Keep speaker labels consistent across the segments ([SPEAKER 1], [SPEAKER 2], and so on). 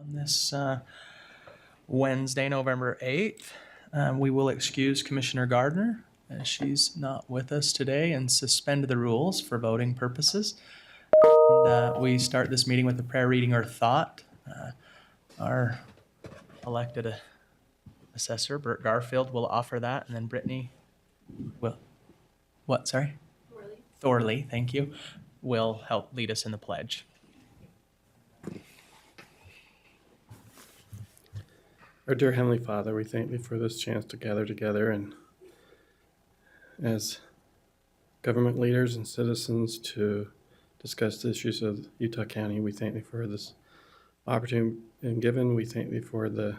[SPEAKER 1] On this Wednesday, November 8th, we will excuse Commissioner Gardner as she's not with us today and suspend the rules for voting purposes. And, we start this meeting with a prayer reading or thought. Our elected assessor, Bert Garfield, will offer that, and then Brittany will, what, sorry? Thorley, thank you, will help lead us in the pledge.
[SPEAKER 2] Our dear Heavenly Father, we thank Thee for this chance to gather together and as government leaders and citizens to discuss the issues of Utah County. We thank Thee for this opportunity and given. We thank Thee for the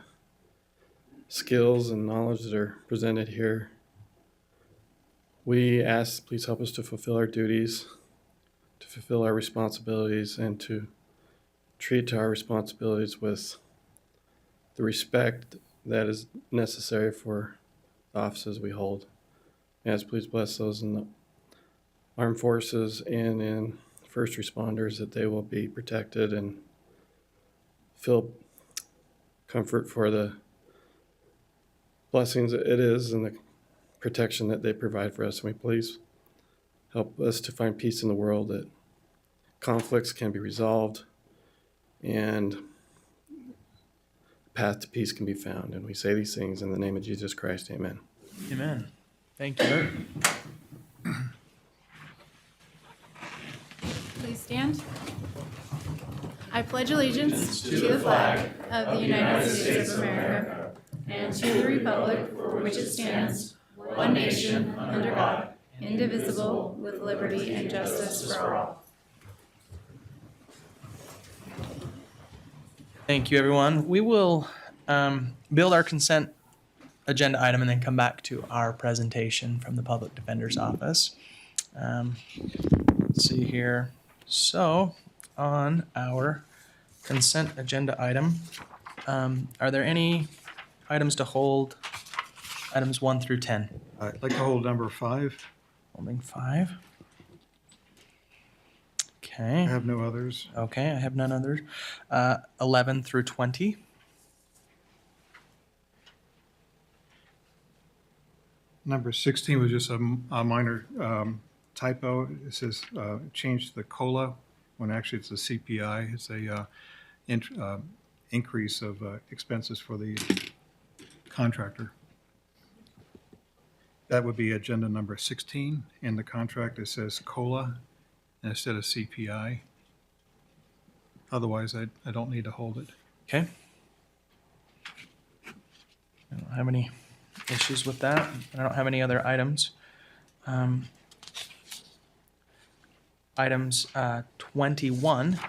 [SPEAKER 2] skills and knowledge that are presented here. We ask, please help us to fulfill our duties, to fulfill our responsibilities, and to treat to our responsibilities with the respect that is necessary for the offices we hold. As please bless those in the armed forces and in first responders, that they will be protected and feel comfort for the blessings it is and the protection that they provide for us. And we please help us to find peace in the world, that conflicts can be resolved and path to peace can be found. And we say these things in the name of Jesus Christ. Amen.
[SPEAKER 1] Amen. Thank you, Bert.
[SPEAKER 3] Please stand. I pledge allegiance to the flag of the United States of America and to the republic for which it stands, one nation, under God, indivisible, with liberty and justice for all.
[SPEAKER 1] Thank you, everyone. We will build our consent agenda item and then come back to our presentation from the Public Defender's Office. Let's see here. So, on our consent agenda item, are there any items to hold? Items 1 through 10.
[SPEAKER 4] I'd like to hold number 5.
[SPEAKER 1] Holding 5.
[SPEAKER 4] I
[SPEAKER 1] Okay.
[SPEAKER 4] have no others.
[SPEAKER 1] Okay, I have none others. 11 through 20.
[SPEAKER 4] Number 16 was just a minor typo. It says change the COLA when actually it's a CPI. It's a increase of expenses for the contractor. That would be agenda number 16. In the contract, it says COLA instead of CPI. Otherwise, I don't need to hold it.
[SPEAKER 1] Okay. I don't have any issues with that. I don't have any other items. Items 21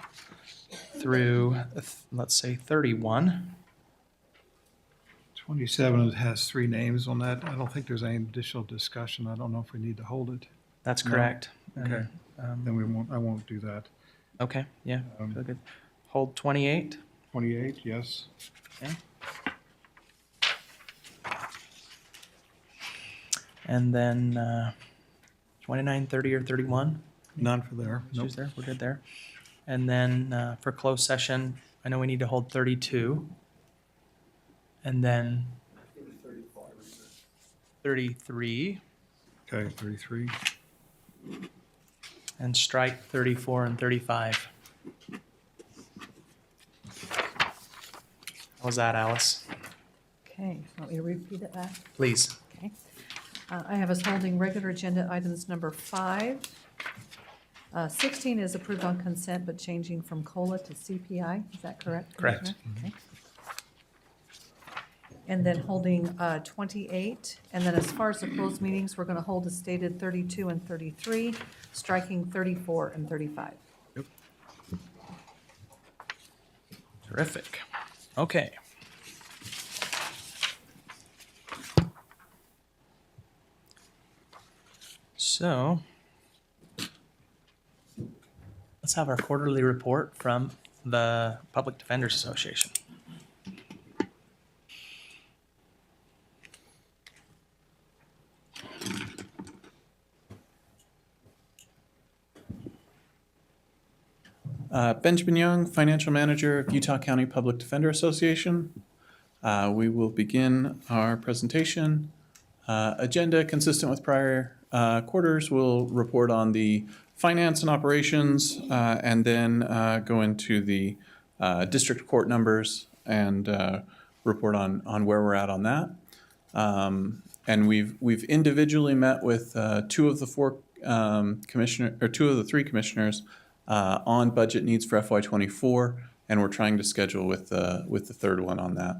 [SPEAKER 1] through, let's say, 31.
[SPEAKER 4] 27 has 3 names on that. I don't think there's any additional discussion. I don't know if we need to hold it.
[SPEAKER 1] That's
[SPEAKER 4] No?
[SPEAKER 1] correct.
[SPEAKER 4] Okay. Then I won't do that.
[SPEAKER 1] Okay, yeah, feel good. Hold 28.
[SPEAKER 4] 28, yes.
[SPEAKER 1] Okay. And then 29, 30, or 31?
[SPEAKER 4] None for there. Nope.
[SPEAKER 1] Issues there? We're good there. And then for closed session, I know we need to hold 32. And then 33.
[SPEAKER 4] Okay, 33.
[SPEAKER 1] And strike 34 and 35. How was that, Alice?
[SPEAKER 5] Okay, want me to repeat it back?
[SPEAKER 1] Please.
[SPEAKER 5] Okay. I have us holding regular agenda items number 5. 16 is approved on consent, but changing from COLA to CPI. Is that correct?
[SPEAKER 1] Correct.
[SPEAKER 5] Commissioner? Okay. And then holding 28. And then as far as the closed meetings, we're going to hold as stated 32 and 33, striking 34 and 35.
[SPEAKER 4] Yep.
[SPEAKER 1] Terrific. Okay. So, let's have our quarterly report from the Public Defenders Association.
[SPEAKER 6] Benjamin Young, Financial Manager of Utah County Public Defender Association. We will begin our presentation. Agenda consistent with prior quarters. We'll report on the finance and operations and then go into the district court numbers and report on where we're at on that. And we've individually met with two of the three commissioners on budget needs for FY24, and we're trying to schedule with the third one on that.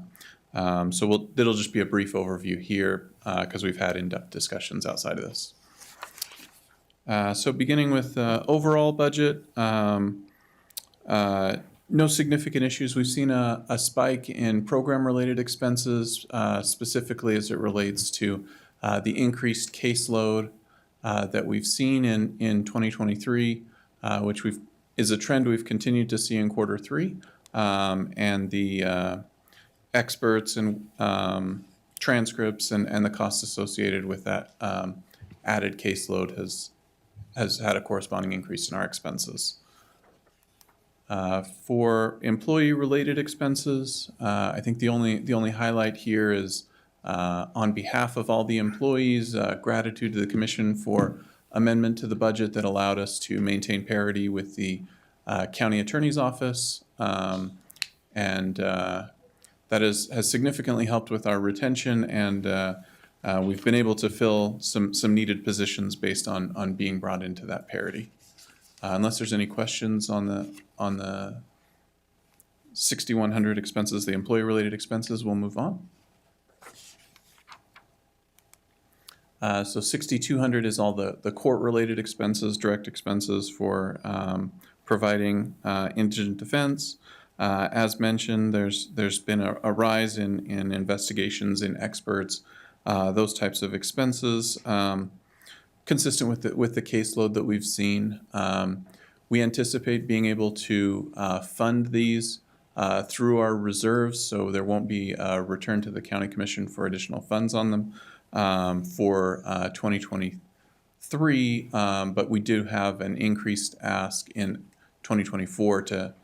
[SPEAKER 6] So it'll just be a brief overview here because we've had in-depth discussions outside of this. So beginning with overall budget, no significant issues. We've seen a spike in program-related expenses, specifically as it relates to the increased caseload that we've seen in 2023, which is a trend we've continued to see in quarter three, and the experts and transcripts and the costs associated with that added caseload has had a corresponding increase in our expenses. For employee-related expenses, I think the only highlight here is on behalf of all the employees, gratitude to the Commission for amendment to the budget that allowed us to maintain parity with the County Attorney's Office, and that has significantly helped with our retention, and we've been able to fill some needed positions based on being brought into that parity. Unless there's any questions on the 6,100 expenses, the employee-related expenses, we'll move on. So 6,200 is all the court-related expenses, direct expenses for providing indigent defense. As mentioned, there's been a rise in investigations, in experts, those types of expenses. Consistent with the caseload that we've seen. We anticipate being able to fund these through our reserves, so there won't be a return to the County Commission for additional funds on them for 2023, but we do have an increased ask in 2024 to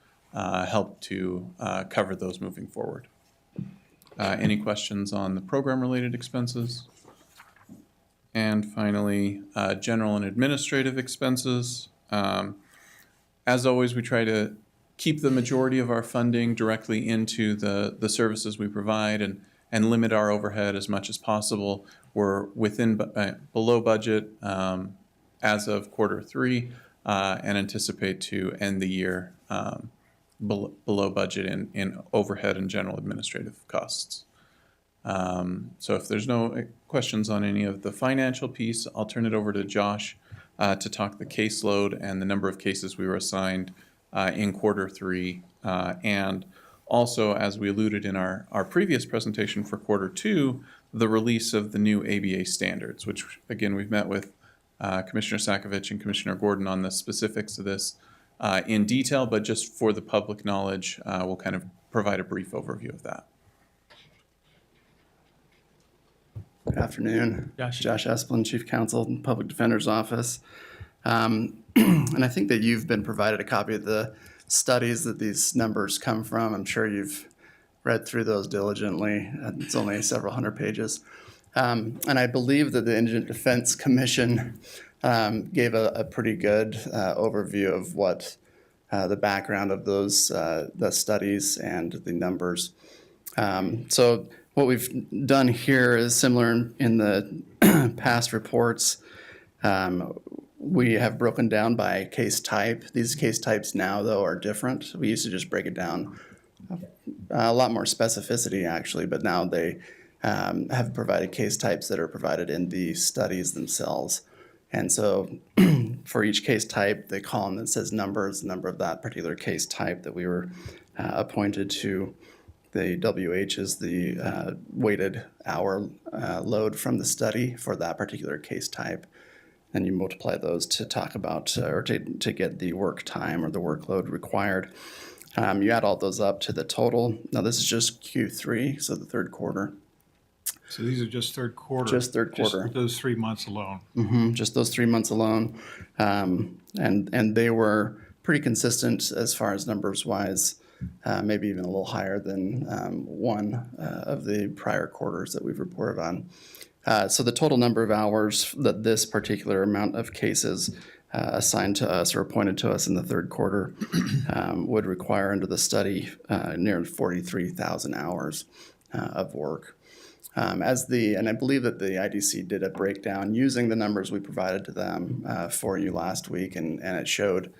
[SPEAKER 6] help to cover those moving forward. Any questions on the program-related expenses? And finally, general and administrative expenses. As always, we try to keep the majority of our funding directly into the services we provide and limit our overhead as much as possible. We're below budget as of quarter three and anticipate to end the year below budget in overhead and general administrative costs. So if there's no questions on any of the financial piece, I'll turn it over to Josh to talk the caseload and the number of cases we were assigned in quarter three. And also, as we alluded in our previous presentation for quarter two, the release of the new ABA standards, which again, we've met with Commissioner Sakovich and Commissioner Gordon on the specifics of this in detail, but just for the public knowledge, we'll kind of provide a brief overview of that.
[SPEAKER 7] Good afternoon.
[SPEAKER 1] Josh.
[SPEAKER 7] Esplin, Chief Counsel in Public Defender's Office. And I think that you've been provided a copy of the studies that these numbers come from. I'm sure you've read through those diligently. It's only several hundred pages. And I believe that the Indigent Defense Commission gave a pretty good overview of what the background of those the studies and the numbers. So what we've done here is similar in the past reports. We have broken down by case type. These case types now, though, are different. We used to just break it down a lot more specificity, actually, but now they have provided case types that are provided in the studies themselves. And so for each case type, the column that says numbers, the number of that particular case type that we were appointed to. The WH is the weighted hour load from the study for that particular case type. And you multiply those to talk about or to get the work time or the workload required. You add all those up to the total. Now this is just Q3, so the third quarter.
[SPEAKER 4] So these are just third quarter?
[SPEAKER 7] Just third quarter.
[SPEAKER 4] Just those 3 months alone?
[SPEAKER 7] Just those 3 months alone. And they were pretty consistent as far as numbers wise, maybe even a little higher than one of the prior quarters that we've reported on. So the total number of hours that this particular amount of cases assigned to us or appointed to us in the third quarter would require under the study nearly 43,000 hours of work. And I believe that the IDC did a breakdown using the numbers we provided to them for you last week, and it showed,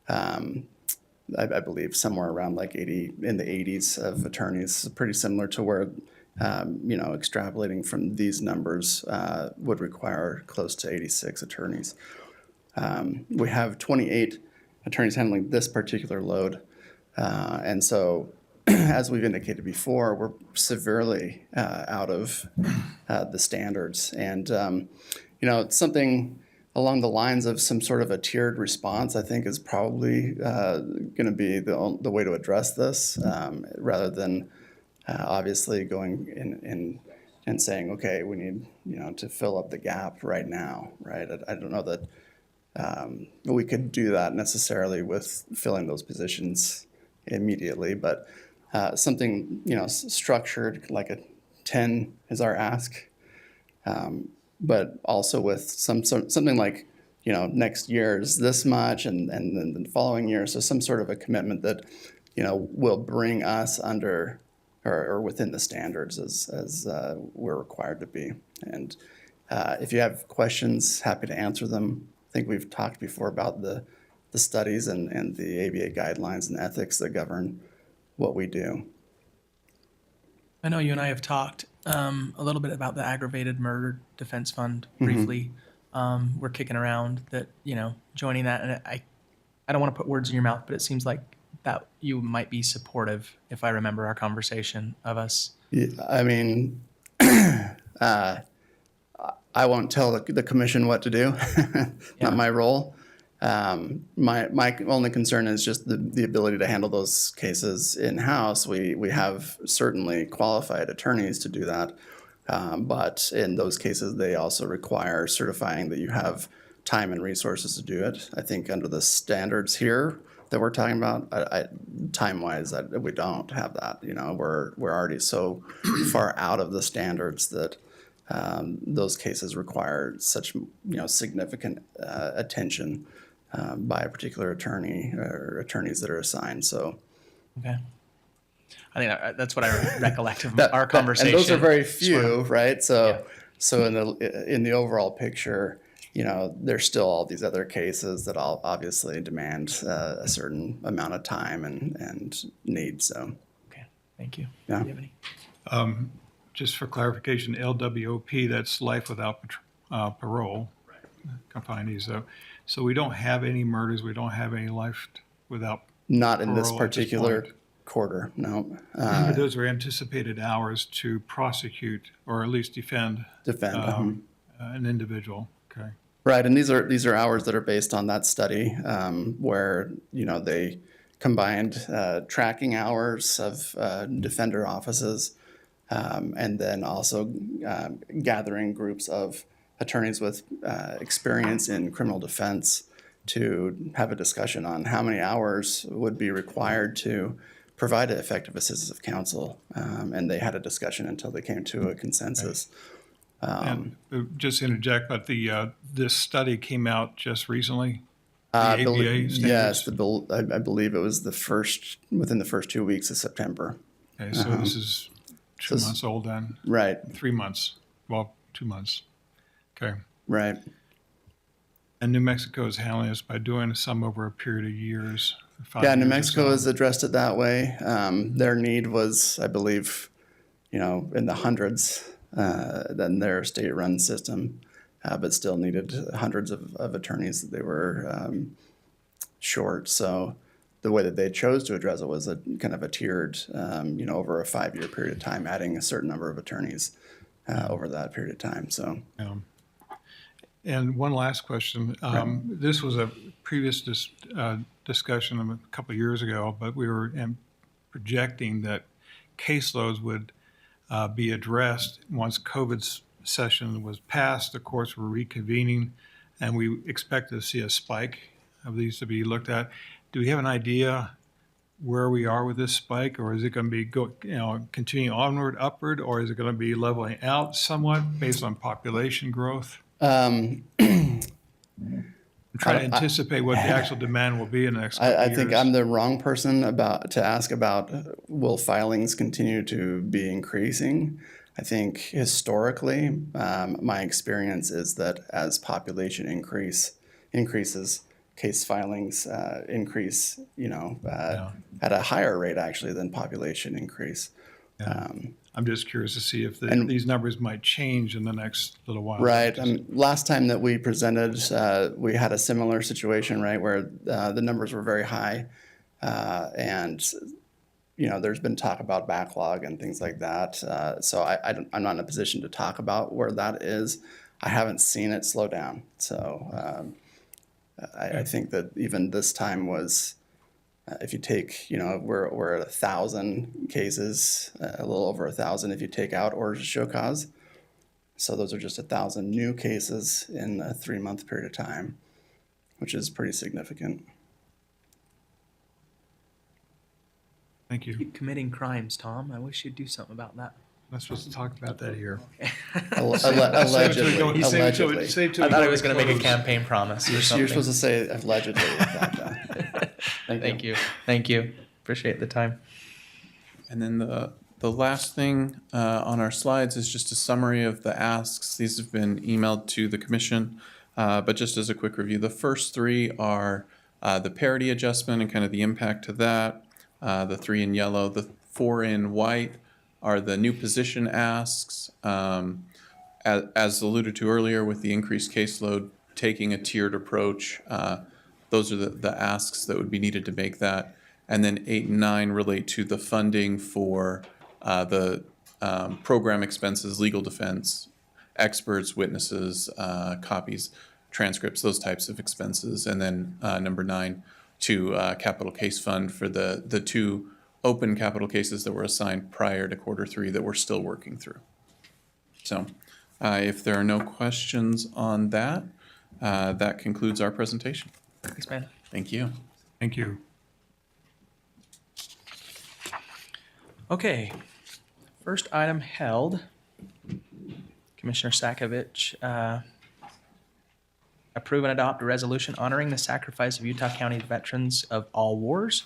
[SPEAKER 7] I believe, somewhere around like 80 in the 80s of attorneys, pretty similar to where, extrapolating from these numbers would require close to 86 attorneys. We have 28 attorneys handling this particular load, and so as we've indicated before, we're severely out of the standards. And, it's something along the lines of some sort of a tiered response, I think, is probably going to be the way to address this, rather than obviously going in and saying, okay, we need, to fill up the gap right now, right? I don't know that we could do that necessarily with filling those positions immediately, but something structured like a 10 is our ask, but also with something like next year's this much, and then the following year, so some sort of a commitment that will bring us under or within the standards as we're required to be. And if you have questions, happy to answer them. I think we've talked before about the studies and the ABA guidelines and ethics that govern what we do.
[SPEAKER 1] I know you and I have talked a little bit about the aggravated murder defense fund briefly. We're kicking around that, joining that. And I don't want to put words in your mouth, but it seems like that you might be supportive, if I remember our conversation, of us.
[SPEAKER 7] Yeah, I mean, I won't tell the commission what to do. Not my role. My only concern is just the ability to handle those cases in-house. We have certainly qualified attorneys to do that, but in those cases, they also require certifying that you have time and resources to do it. I think under the standards here that we're talking about, time-wise, we don't have that. We're already so far out of the standards that those cases require such significant attention by a particular attorney or attorneys that are assigned. So,
[SPEAKER 1] Okay. I think that's what I recollect of our conversation.
[SPEAKER 7] and those are very few,
[SPEAKER 1] Sort of.
[SPEAKER 7] right? So, so in the overall picture, there's still all these other cases that all obviously demand a certain amount of time and need. So,
[SPEAKER 1] Okay, thank you.
[SPEAKER 7] Yeah.
[SPEAKER 1] Do you have any?
[SPEAKER 4] Just for clarification, LWOP, that's life without parole, confinees. So we don't have any murders, we don't have any life without
[SPEAKER 7] not in this
[SPEAKER 4] parole at this
[SPEAKER 7] particular
[SPEAKER 4] point.
[SPEAKER 7] quarter, no.
[SPEAKER 4] But those are anticipated hours to prosecute or at least defend an individual. Okay.
[SPEAKER 7] Right, and these are hours that are based on that study, where they combined tracking hours of defender offices, and then also gathering groups of attorneys with experience in criminal defense to have a discussion on how many hours would be required to provide effective assistance of counsel, and they had a discussion until they came to a consensus.
[SPEAKER 4] And just interject, but this study came out just recently. The
[SPEAKER 7] I
[SPEAKER 4] ABA
[SPEAKER 7] believe,
[SPEAKER 4] standards?
[SPEAKER 7] yes, I believe it was within the first 2 weeks of September.
[SPEAKER 4] Okay, so this is 2 months old then,
[SPEAKER 7] Right,
[SPEAKER 4] 3 months, well, 2 months. Okay.
[SPEAKER 7] right.
[SPEAKER 4] And New Mexico is handling this by doing some over a period of years. 5
[SPEAKER 7] Yeah, New
[SPEAKER 4] years or
[SPEAKER 7] Mexico
[SPEAKER 4] so.
[SPEAKER 7] has addressed it that way. Their need was, I believe, in the hundreds than their state-run system, but still needed hundreds of attorneys that they were short. So the way that they chose to address it was a kind of a tiered, over a 5-year period of time, adding a certain number of attorneys over that period of time. So.
[SPEAKER 4] And one last question. This was a previous discussion a couple of years ago, but we were projecting that caseloads would be addressed once COVID's session was passed. The courts were reconvening, and we expected to see a spike of these to be looked at. do we have an idea where we are with this spike, or is it going to be continuing onward, upward, or is it going to be leveling out somewhat based on population growth?
[SPEAKER 7] Um,
[SPEAKER 4] I'm trying to anticipate what the actual demand will be in the next couple
[SPEAKER 7] I
[SPEAKER 4] of years.
[SPEAKER 7] think I'm the wrong person to ask about will filings continue to be increasing. I think historically, my experience is that as population increases, case filings increase, at a higher rate actually than population increase.
[SPEAKER 4] I'm just curious to see if these numbers might change in the next little while.
[SPEAKER 7] Right. Last time that we presented, we had a similar situation, right, where the numbers were very high, and there's been talk about backlog and things like that. So I'm not in a position to talk about where that is. I haven't seen it slow down. So I think that even this time was, if you take, we're at 1,000 cases, a little over 1,000 if you take out orders to show cause. So those are just 1,000 new cases in a 3-month period of time, which is pretty significant.
[SPEAKER 4] Thank you.
[SPEAKER 1] Keep committing crimes, Tom. I wish you'd do something about that.
[SPEAKER 4] I'm not supposed to talk about that here.
[SPEAKER 7] Allegedly.
[SPEAKER 4] You save it till
[SPEAKER 7] Allegedly.
[SPEAKER 1] I thought I was going to make a campaign promise or
[SPEAKER 7] You're
[SPEAKER 1] something.
[SPEAKER 7] supposed to say allegedly.
[SPEAKER 1] Thank you. Thank you. Appreciate the time.
[SPEAKER 6] And then the last thing on our slides is just a summary of the asks. These have been emailed to the commission, but just as a quick review, the first 3 are the parity adjustment and kind of the impact to that. The 3 in yellow, the 4 in white are the new position asks. As alluded to earlier, with the increased caseload, taking a tiered approach, those are the asks that would be needed to make that. And then 8 and 9 relate to the funding for the program expenses, legal defense, experts, witnesses, copies, transcripts, those types of expenses. And then number 9, to capital case fund for the 2 open capital cases that were assigned prior to Q3 that we're still working through. So if there are no questions on that, that concludes our presentation.
[SPEAKER 1] Thanks, man.
[SPEAKER 6] Thank you.
[SPEAKER 4] Thank you.
[SPEAKER 1] Okay. First item held. Commissioner Sakovic, approve and adopt a resolution honoring the sacrifice of Utah County veterans of all wars.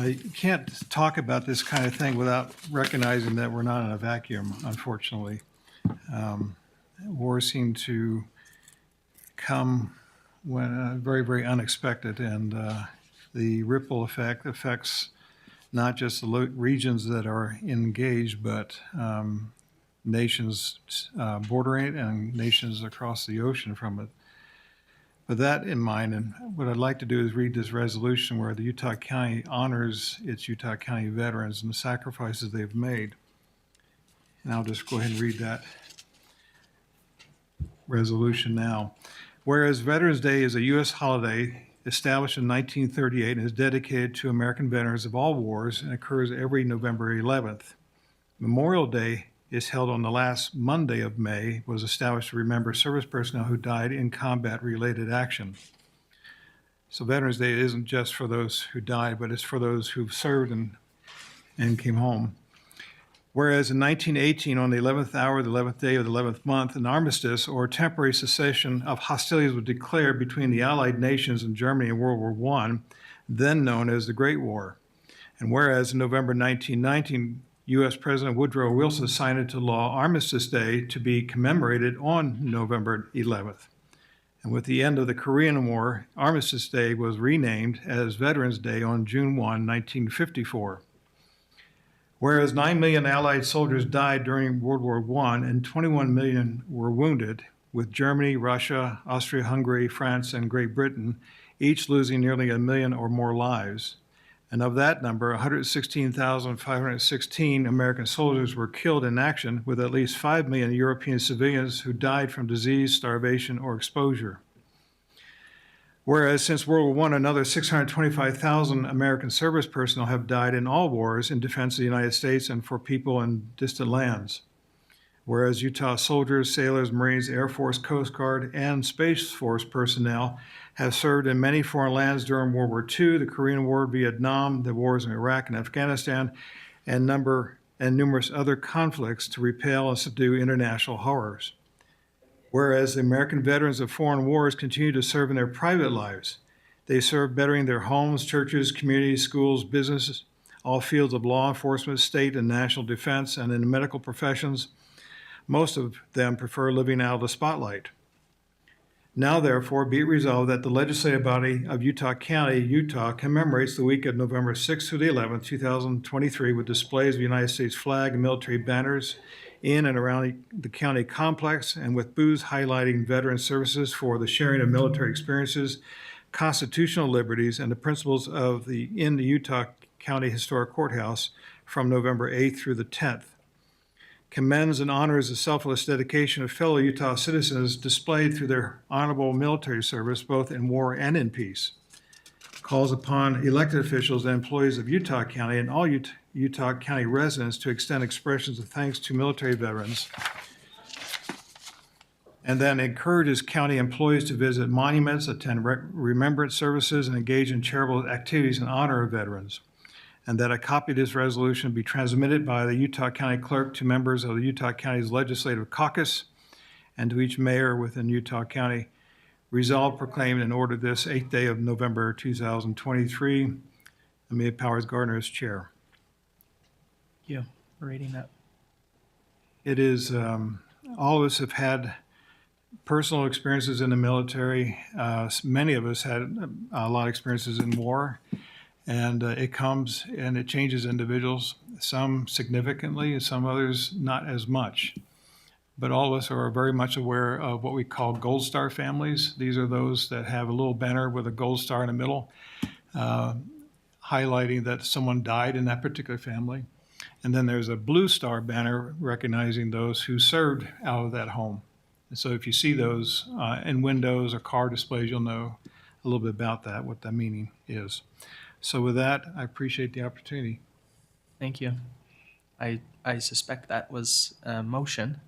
[SPEAKER 4] You can't talk about this kind of thing without recognizing that we're not in a vacuum, unfortunately. Wars seem to come when very, very unexpected, and the ripple effect affects not just the regions that are engaged, but nations bordering it and nations across the ocean from it. With that in mind, and what I'd like to do is read this resolution where the Utah County honors its Utah County veterans and the sacrifices they've made. And I'll just go ahead and read that resolution now. Whereas Veterans Day is a U.S. holiday established in 1938 and is dedicated to American veterans of all wars and occurs every November 11th. Memorial Day is held on the last Monday of May, was established to remember service personnel who died in combat-related action. So Veterans Day isn't just for those who died, but it's for those who've served and came home. Whereas in 1918, on the 11th hour, the 11th day of the 11th month, an armistice or temporary cessation of hostilities was declared between the Allied nations and Germany in World War I, then known as the Great War. And whereas in November 1919, U.S. President Woodrow Wilson signed into law Armistice Day to be commemorated on November 11th. And with the end of the Korean War, Armistice Day was renamed as Veterans Day on June 1, 1954. Whereas 9 million Allied soldiers died during World War I and 21 million were wounded, with Germany, Russia, Austria-Hungary, France, and Great Britain each losing nearly 1 million or more lives. And of that number, 116,516 American soldiers were killed in action, with at least 5 million European civilians who died from disease, starvation, or exposure. Whereas since World War I, another 625,000 American service personnel have died in all wars in defense of the United States and for people in distant lands. Whereas Utah soldiers, sailors, Marines, Air Force, Coast Guard, and Space Force personnel have served in many foreign lands during World War II, the Korean War, Vietnam, the wars in Iraq and Afghanistan, and numerous other conflicts to repel and subdue international horrors. Whereas the American veterans of foreign wars continue to serve in their private lives. They serve bettering their homes, churches, communities, schools, businesses, all fields of law enforcement, state and national defense, and in the medical professions. Most of them prefer living out of the spotlight. Now, therefore, be it resolved that the legislative body of Utah County, Utah, commemorates the week of November 6th through the 11th, 2023, with displays of the United States flag and military banners in and around the county complex, and with booths highlighting veteran services for the sharing of military experiences, constitutional liberties, and the principles of the Utah County Historic Courthouse from November 8th through the 10th. Commends and honors the selfless dedication of fellow Utah citizens displayed through their honorable military service, both in war and in peace. Calls upon elected officials and employees of Utah County and all Utah County residents to extend expressions of thanks to military veterans. And then encourages county employees to visit monuments, attend remembrance services, and engage in charitable activities in honor of veterans. And that a copy of this resolution be transmitted by the Utah County Clerk to members of the Utah County's Legislative Caucus and to each mayor within Utah County. Resolved, proclaimed, and ordered this 8th day of November 2023. Amelia Powers Gardner as chair.
[SPEAKER 1] Thank you for reading that.
[SPEAKER 4] It is, all of us have had personal experiences in the military. Many of us had a lot of experiences in war. And it comes and it changes individuals, some significantly, and some others not as much. But all of us are very much aware of what we call Gold Star families. These are those that have a little banner with a gold star in the middle, highlighting that someone died in that particular family. And then there's a Blue Star banner recognizing those who served out of that home. And so if you see those in windows or car displays, you'll know a little bit about that, what that meaning is. So with that, I appreciate the opportunity.
[SPEAKER 1] Thank you. I suspect that was a motion.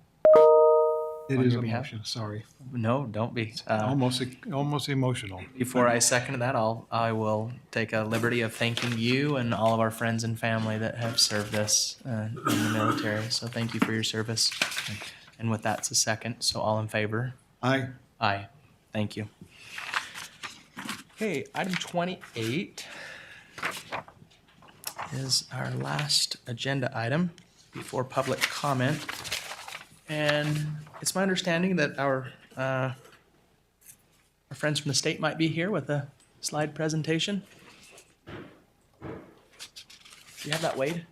[SPEAKER 4] It
[SPEAKER 1] On
[SPEAKER 4] is
[SPEAKER 1] your
[SPEAKER 4] a
[SPEAKER 1] behalf?
[SPEAKER 4] motion, sorry.
[SPEAKER 1] No, don't be.
[SPEAKER 4] Almost emotional.
[SPEAKER 1] Before I second that, I will take a liberty of thanking you and all of our friends and family that have served us in the military. So thank you for your service. And with that, it's a second. So all in favor?
[SPEAKER 4] Aye.
[SPEAKER 1] Aye. Thank you. Okay, item 28 is our last agenda item before public comment. And it's my understanding that our friends from the state might be here with a slide presentation. Do you have that, Wade?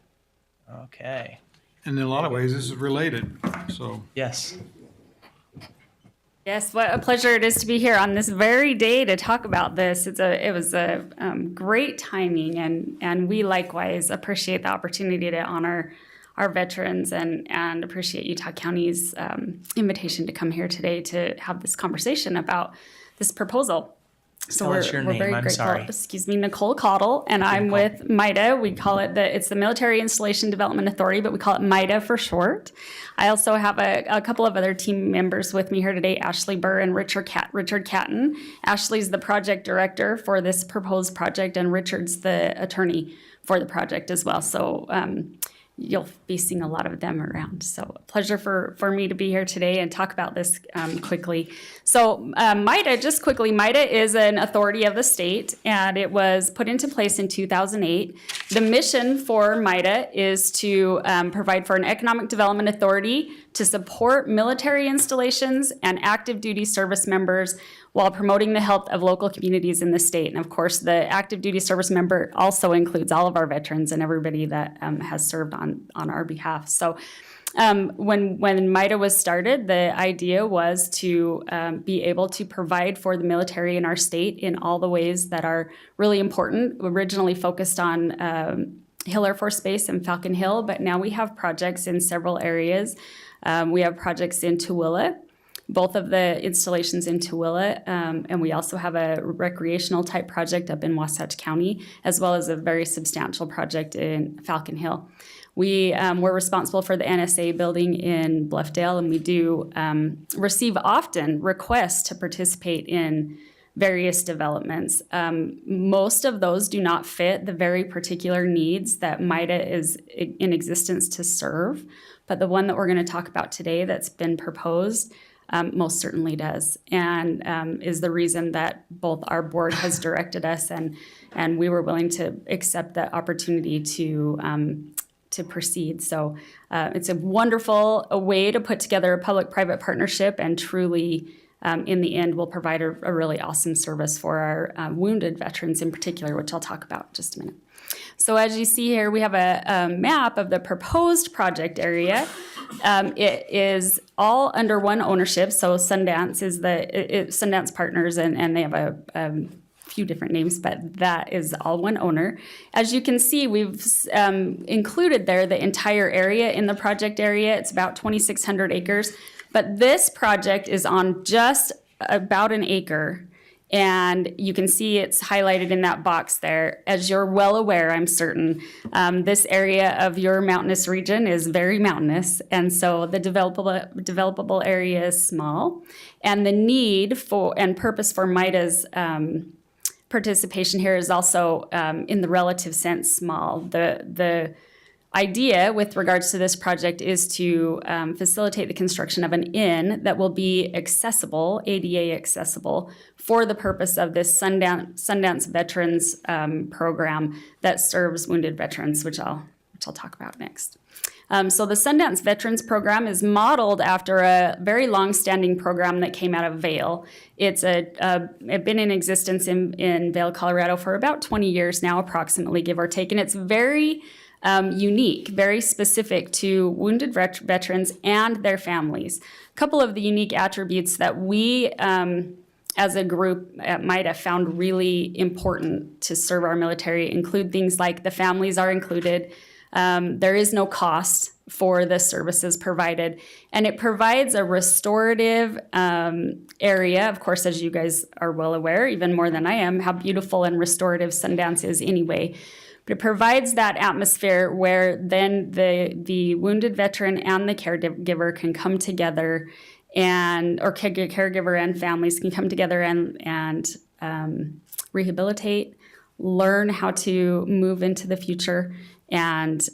[SPEAKER 1] Okay.
[SPEAKER 4] And in a lot of ways, this is related, so.
[SPEAKER 1] Yes.
[SPEAKER 8] Yes, what a pleasure it is to be here on this very day to talk about this. It was a great timing, and we likewise appreciate the opportunity to honor our veterans and appreciate Utah County's invitation to come here today to have this conversation about this proposal. So
[SPEAKER 1] Tell us your name.
[SPEAKER 8] very
[SPEAKER 1] I'm
[SPEAKER 8] grateful.
[SPEAKER 1] sorry.
[SPEAKER 8] Excuse me, Nicole Caudill, and I'm with MIDA. We call it it's the Military Installation Development Authority, but we call it MIDA for short. I also have a couple of other team members with me here today, Ashley Burr and Richard Catton. Ashley's the project director for this proposed project, and Richard's the attorney for the project as well. So you'll be seeing a lot of them around. So a pleasure for me to be here today and talk about this quickly. So MIDA, just quickly, MIDA is an authority of the state, and it was put into place in 2008. The mission for MIDA is to provide for an economic development authority to support military installations and active duty service members while promoting the health of local communities in the state. And of course, the active duty service member also includes all of our veterans and everybody that has served on our behalf. So when MIDA was started, the idea was to be able to provide for the military in our state in all the ways that are really important. Originally focused on Hill Air Force Base and Falcon Hill, but now we have projects in several areas. We have projects in Tooele, both of the installations in Tooele, and we also have a recreational type project up in Wasatch County, as well as a very substantial project in Falcon Hill. We're responsible for the NSA building in Bluffdale, and we do receive often requests to participate in various developments. Most of those do not fit the very particular needs that MIDA is in existence to serve, but the one that we're going to talk about today that's been proposed most certainly does, and is the reason that both our board has directed us, and we were willing to accept the opportunity to proceed. So it's a wonderful way to put together a public-private partnership, and truly, in the end, will provide a really awesome service for our wounded veterans in particular, which I'll talk about in just a minute. So as you see here, we have a map of the proposed project area. It is all under one ownership. So Sundance is Sundance Partners, and they have a few different names, but that is all one owner. As you can see, we've included there the entire area in the project area. It's about 2,600 acres, but this project is on just about an acre. And you can see it's highlighted in that box there. As you're well aware, I'm certain, this area of your mountainous region is very mountainous. And so the developable area is small. And the need for and purpose for MIDA's participation here is also, in the relative sense, small. The idea with regards to this project is to facilitate the construction of an inn that will be accessible, ADA accessible, for the purpose of this Sundance Veterans program that serves wounded veterans, which I'll talk about next. So the Sundance Veterans Program is modeled after a very long-standing program that came out of Vail. It's been in existence in Vail, Colorado for about 20 years now, approximately, give or take, and it's very unique, very specific to wounded veterans and their families. A couple of the unique attributes that we, as a group at MIDA, found really important to serve our military include things like the families are included. There is no cost for the services provided, and it provides a restorative area. Of course, as you guys are well aware, even more than I am, how beautiful and restorative Sundance is anyway. But it provides that atmosphere where then the wounded veteran and the caregiver can come together, or caregiver and families can come together and rehabilitate, learn how to move into the future, and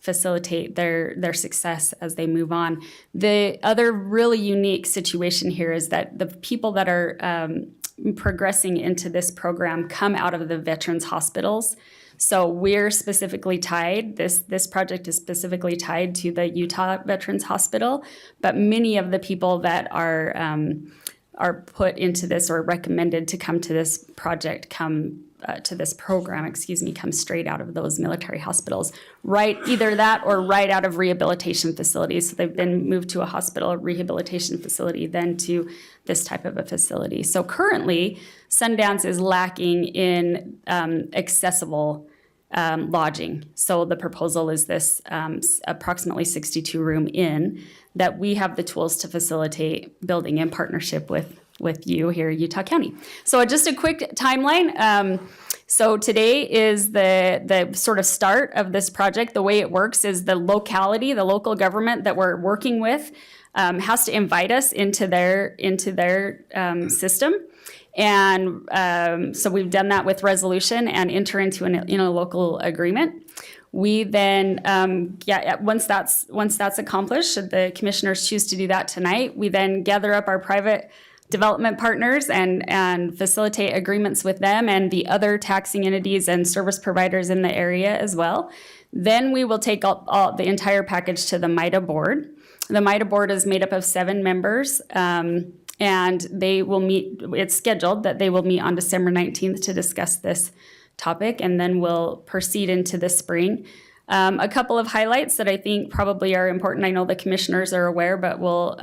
[SPEAKER 8] facilitate their success as they move on. The other really unique situation here is that the people that are progressing into this program come out of the veterans hospitals. So we're specifically tied, this project is specifically tied to the Utah Veterans Hospital, but many of the people that are put into this or recommended to come to this project come straight out of those military hospitals, right? Either that or right out of rehabilitation facilities. So they've been moved to a hospital, a rehabilitation facility, then to this type of a facility. So currently, Sundance is lacking in accessible lodging. So the proposal is this approximately 62-room inn that we have the tools to facilitate building in partnership with you here in Utah County. So just a quick timeline. So today is the sort of start of this project. The way it works is the local government that we're working with has to invite us into their system. And so we've done that with resolution and enter into a local agreement. We then, once that's accomplished, should the commissioners choose to do that tonight, we then gather up our private development partners and facilitate agreements with them and the other taxing entities and service providers in the area as well. Then we will take all the entire package to the MIDA board. The MIDA board is made up of 7 members, and they will meet, it's scheduled that they will meet on December 19th to discuss this topic, and then we'll proceed into the spring. A couple of highlights that I think probably are important. I know the commissioners are aware, but we'll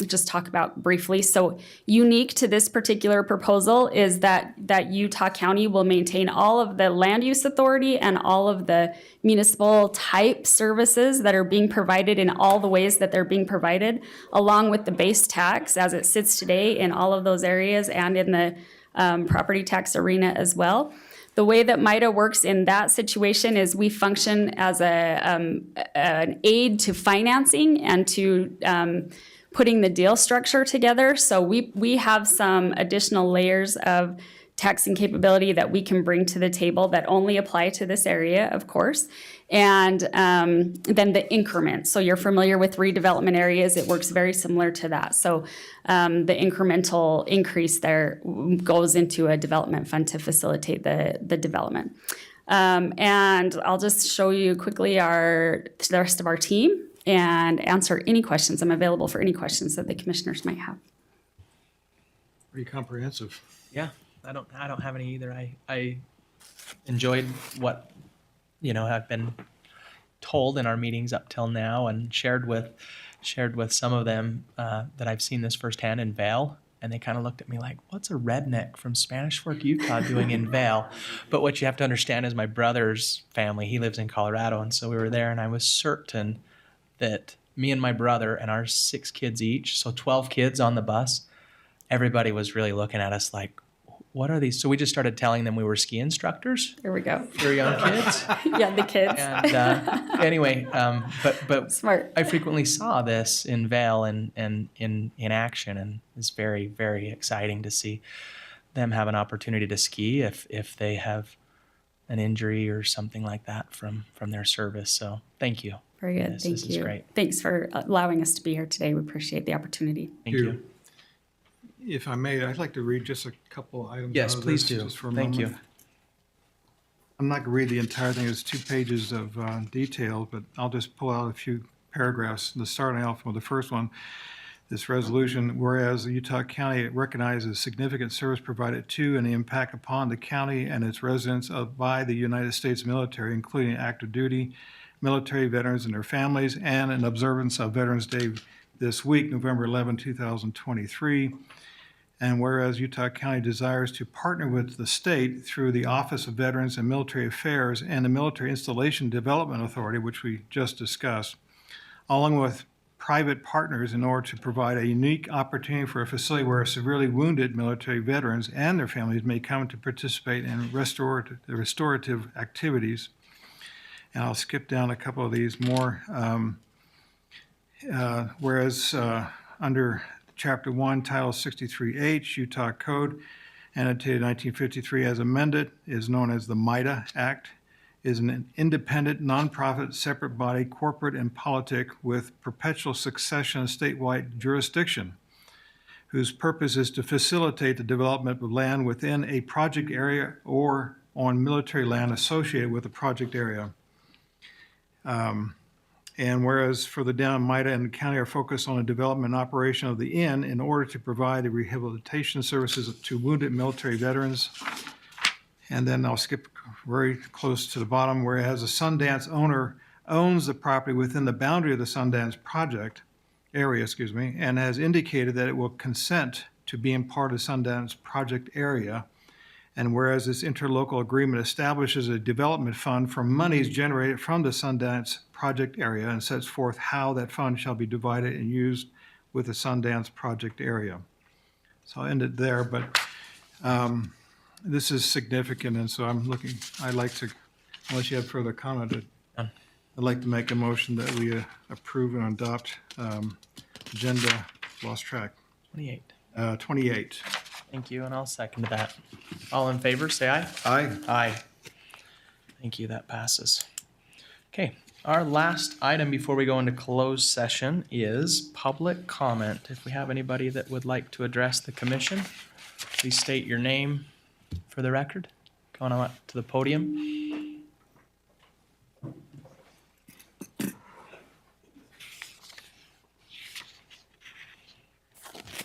[SPEAKER 8] just talk about briefly. So unique to this particular proposal is that Utah County will maintain all of the land use authority and all of the municipal type services that are being provided in all the ways that they're being provided, along with the base tax as it sits today in all of those areas and in the property tax arena as well. The way that MIDA works in that situation is we function as an aid to financing and to putting the deal structure together. So we have some additional layers of taxing capability that we can bring to the table that only apply to this area, of course. And then the increment. So you're familiar with redevelopment areas. It works very similar to that. So the incremental increase there goes into a development fund to facilitate the development. And I'll just show you quickly the rest of our team and answer any questions. I'm available for any questions that the commissioners might have.
[SPEAKER 4] Pretty comprehensive.
[SPEAKER 1] Yeah, I don't have any either. I enjoyed what, I've been told in our meetings up till now, and shared with some of them that I've seen this firsthand in Vail, and they kind of looked at me like, what's a redneck from Spanish Fork, Utah doing in Vail? But what you have to understand is my brother's family, he lives in Colorado, and so we were there, and I was certain that me and my brother and our 6 kids each, so 12 kids on the bus, everybody was really looking at us like, what are these? So we just started telling them we were ski instructors
[SPEAKER 8] There we go.
[SPEAKER 1] for young kids.
[SPEAKER 8] Yeah, the kids.
[SPEAKER 1] And anyway, but
[SPEAKER 8] Smart.
[SPEAKER 1] I frequently saw this in Vail and in action, and it's very, very exciting to see them have an opportunity to ski if they have an injury or something like that from their service. So thank you.
[SPEAKER 8] Very good.
[SPEAKER 1] Yes,
[SPEAKER 8] Thank
[SPEAKER 1] this
[SPEAKER 8] you.
[SPEAKER 1] is great.
[SPEAKER 8] Thanks for allowing us to be here today. We appreciate the opportunity.
[SPEAKER 1] Thank you.
[SPEAKER 4] If I may, I'd like to read just a couple items.
[SPEAKER 1] Yes,
[SPEAKER 4] out of
[SPEAKER 1] please
[SPEAKER 4] this,
[SPEAKER 1] do.
[SPEAKER 4] just for a
[SPEAKER 1] Thank you.
[SPEAKER 4] moment. I'm not going to read the entire thing. It's 2 pages of detail, but I'll just pull out a few paragraphs. Starting off with the first one, this resolution, whereas the Utah County recognizes significant service provided to and the impact upon the county and its residents by the United States military, including active duty military veterans and their families, and an observance of Veterans Day this week, November 11, 2023. And whereas Utah County desires to partner with the state through the Office of Veterans and Military Affairs and the Military Installation Development Authority, which we just discussed, along with private partners in order to provide a unique opportunity for a facility where severely wounded military veterans and their families may come to participate in restorative activities. And I'll skip down a couple of these more. Whereas under Chapter 1, Title 63H, Utah Code, annotated 1953 as amended, is known as the MIDA Act, is an independent, nonprofit, separate body, corporate and politic, with perpetual succession statewide jurisdiction, whose purpose is to facilitate the development of land within a project area or on military land associated with the project area. And whereas for the down, MIDA and the county are focused on the development and operation of the inn in order to provide the rehabilitation services to wounded military veterans. And then I'll skip very close to the bottom, whereas the Sundance owner owns the property within the boundary of the Sundance project area, and has indicated that it will consent to being part of the Sundance project area. And whereas this interlocal agreement establishes a development fund from monies generated from the Sundance project area and sets forth how that fund shall be divided and used with the Sundance project area. So I'll end it there, but this is significant, and so I'd like to, unless you have further comment, I'd like to make a motion that we approve and adopt agenda, lost track,
[SPEAKER 1] 28.
[SPEAKER 4] 28.
[SPEAKER 1] Thank you, and I'll second that. All in favor, say aye.
[SPEAKER 4] Aye.
[SPEAKER 1] Aye. Thank you, that passes. Okay, our last item before we go into closed session is public comment. If we have anybody that would like to address the commission, please state your name for the record. Come on up to the podium.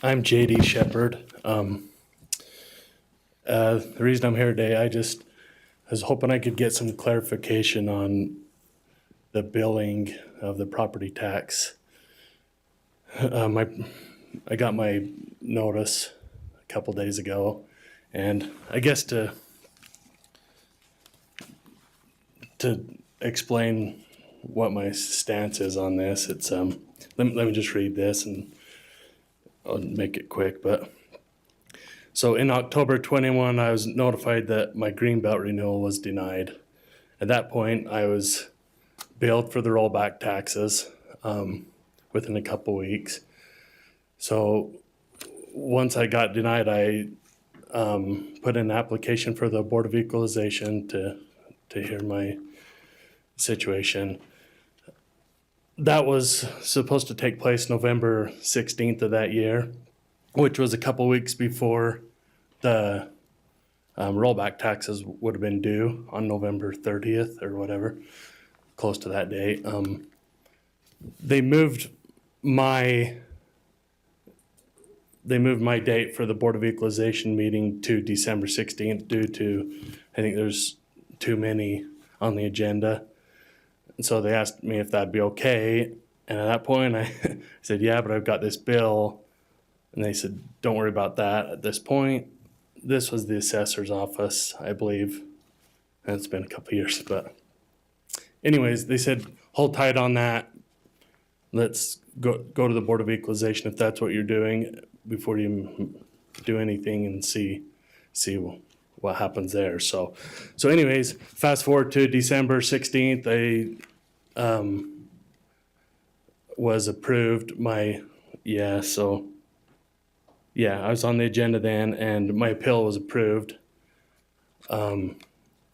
[SPEAKER 9] I'm JD Shepherd. The reason I'm here today, I just was hoping I could get some clarification on the billing of the property tax. I got my notice a couple days ago, and I guess to explain what my stance is on this, it's let me just read this and I'll make it quick. But So in October 21, I was notified that my greenbelt renewal was denied. At that point, I was billed for the rollback taxes within a couple weeks. So once I got denied, I put in an application for the Board of Equalization to hear my situation. That was supposed to take place November 16th of that year, which was a couple weeks before the rollback taxes would have been due on November 30th or whatever, close to that date. They moved my date for the Board of Equalization meeting to December 16th due to, I think there's too many on the agenda. And so they asked me if that'd be okay. And at that point, I said, yeah, but I've got this bill. And they said, don't worry about that at this point. This was the assessor's office, I believe. And it's been a couple of years, but anyways, they said, hold tight on that. Let's go to the Board of Equalization if that's what you're doing before you do anything and see what happens there. So anyways, fast forward to December 16th, I was approved. I was on the agenda then, and my appeal was approved. And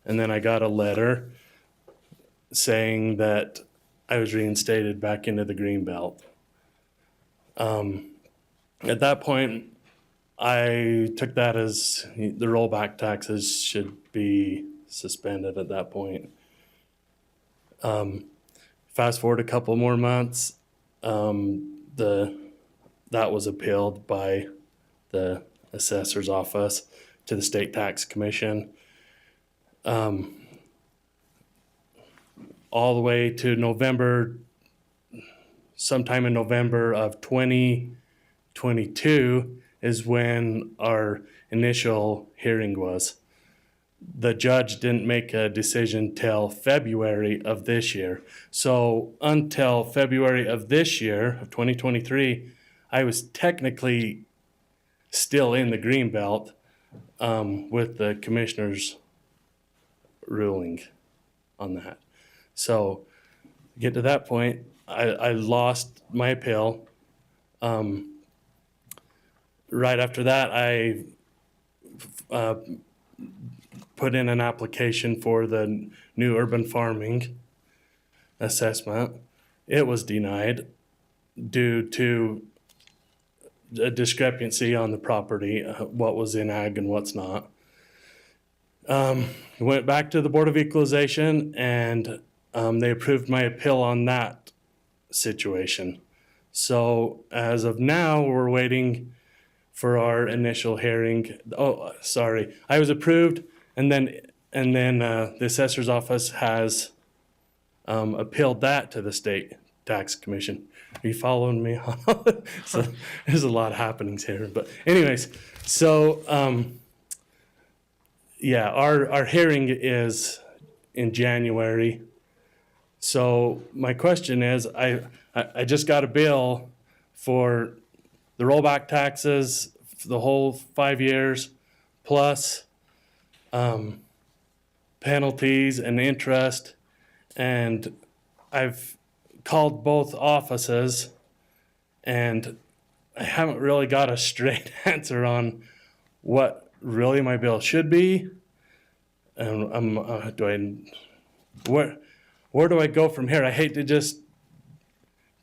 [SPEAKER 9] then I got a letter saying that I was reinstated back into the Greenbelt. At that point, I took that as the rollback taxes should be suspended at that point. Fast forward a couple more months, that was appealed by the assessor's office to the state tax commission. All the way to November, sometime in November of 2022 is when our initial hearing was. The judge didn't make a decision till February of this year. So until February of this year, of 2023, I was technically still in the Greenbelt with the commissioner's ruling on that. So get to that point, I lost my appeal. Right after that, I put in an application for the new urban farming assessment. It was denied due to a discrepancy on the property, what was in ag and what's not. Went back to the Board of Equalization, and they approved my appeal on that situation. So as of now, we're waiting for our initial hearing. Oh, sorry, I was approved, and then the assessor's office has appealed that to the state tax commission. Are you following me? So there's a lot of happenings here, but anyways, so our hearing is in January. So my question is, I just got a bill for the rollback taxes for the whole 5 years, plus penalties and interest, and I've called both offices, and I haven't really got a straight answer on what really my bill should be. And where do I go from here? I hate to just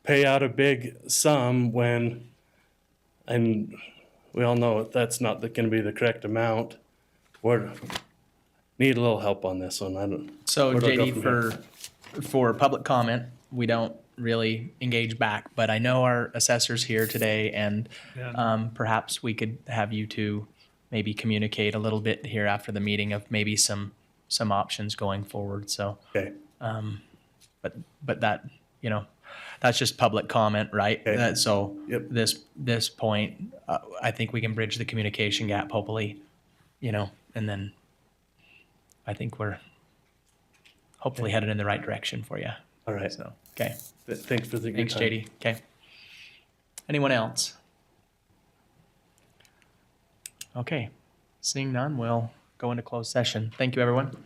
[SPEAKER 9] pay out a big sum when, and we all know that's not going to be the correct amount. Need a little help on this one.
[SPEAKER 1] So
[SPEAKER 9] Where do I go
[SPEAKER 1] JD,
[SPEAKER 9] from
[SPEAKER 1] for public comment, we don't really engage back, but I know our assessor's here today, and perhaps we could have you two maybe communicate a little bit here after the meeting of maybe some options going forward. So,
[SPEAKER 9] Okay.
[SPEAKER 1] but that, that's just public comment, right?
[SPEAKER 9] Okay.
[SPEAKER 1] So
[SPEAKER 9] Yep.
[SPEAKER 1] this point, I think we can bridge the communication gap, hopefully, and then I think we're hopefully headed in the right direction for you.
[SPEAKER 9] All right.
[SPEAKER 1] So, okay.
[SPEAKER 9] Thanks for the
[SPEAKER 1] Thanks,
[SPEAKER 9] time.
[SPEAKER 1] JD. Okay. Anyone else? Okay, seeing none, we'll go into closed session. Thank you, everyone.